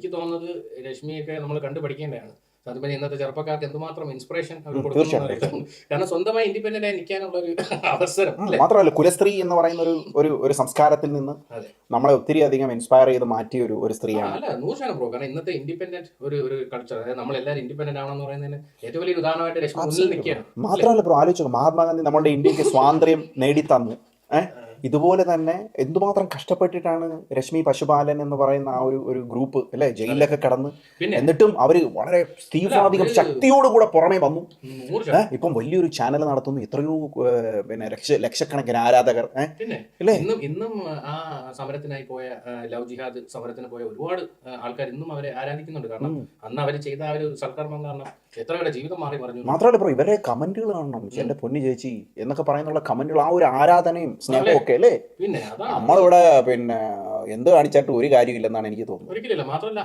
എനിക്ക് തോന്നുന്നത് രശ്മിയൊക്കെ നമ്മൾ കണ്ടു പഠിക്കേണ്ടതാണ്. സത്യം പറഞ്ഞാൽ ഇന്നത്തെ ചെറുപ്പക്കാർക്ക് എന്തുമാത്രം ഇൻസ്പിറേഷൻ അവർ തീർച്ചയായിട്ടും. കൊടുക്കുന്നു. കാരണം സ്വന്തമായി ഇൻഡിപെൻഡന്റ് ആയി നിൽക്കാനുള്ള ഒരു അവസരം അല്ലേ? മാത്രമല്ല കുലസ്ത്രീ എന്ന് പറയുന്ന ഒരു സംസ്കാരത്തിൽ നിന്ന് അതെ. നമ്മളെ ഒത്തിരി അധികം ഇൻസ്പയർ ചെയ്ത് മാറ്റിയ ഒരു ആ, സ്ത്രീയാണ്. അല്ല 100% ബ്രോ. കാരണം ഇന്നത്തെ ഇൻഡിപെൻഡന്റ് ഒരു കൾച്ചർ, അതായത് നമ്മളെല്ലാവരും ഇൻഡിപെൻഡന്റ് ആണെന്ന് പറയുന്നതിന് ഏറ്റവും വലിയ ഉദാഹരണമായിട്ട് രശ്മി മുന്നിൽ നിൽക്കുകയാണ്. മാത്രമല്ല ബ്രോ ആലോചിച്ചു, മഹാത്മാഗാന്ധി നമ്മുടെ ഇന്ത്യക്ക് സ്വാതന്ത്ര്യം നേടിത്തന്നു. ഇതുപോലെ തന്നെ എന്തുമാത്രം കഷ്ടപ്പെട്ടിട്ടാണ് രശ്മി പശുപാലൻ എന്ന് പറയുന്ന ആ ഒരു ഗ്രൂപ്പ് അല്ലെ ജയിലിലൊക്കെ കടന്ന്, പിന്നെ എന്നിട്ടും അവര് വളരെ തീവ്രവാദികം ശക്തിയോടുകൂടെ പുറമെ വന്നു. 100%. ഇപ്പം വലിയൊരു ചാനൽ നടത്തുന്നു, എത്രയോ പിന്നെ ലക്ഷക്കണക്കിന് ആരാധകർ. പിന്നെ അല്ലേ? ഇന്നും ആ സമരത്തിനായി പോയ ലവ് ജിഹാദ് സമരത്തിന് പോയ ഒരുപാട് ആൾക്കാർ ഇന്നും അവരെ ആരാധിക്കുന്നുണ്ട്. കാരണം അന്ന് അവർ ചെയ്ത ആ ഒരു സൽക്കർമ്മം കാരണം എത്ര പേരുടെ ജീവിതം മാറി പറഞ്ഞു. മാത്രമല്ല ബ്രോ ഇവരെ കമന്റുകൾ കാണണം, എന്റെ പൊന്നു ചേച്ചി എന്നൊക്കെ പറയുന്നുള്ള കമന്റുകൾ, ആ ഒരു ആരാധനയും സ്നേഹവും ഒക്കെ അല്ലേ. പിന്നെ അതാണ് നമ്മളിവിടെ പിന്നെ എന്ത് കാണിച്ചിട്ട് ഒരു കാര്യമില്ലെന്നാണ് എനിക്ക് തോന്നുന്നത്. ഒരിക്കലില്ല. മാത്രമല്ല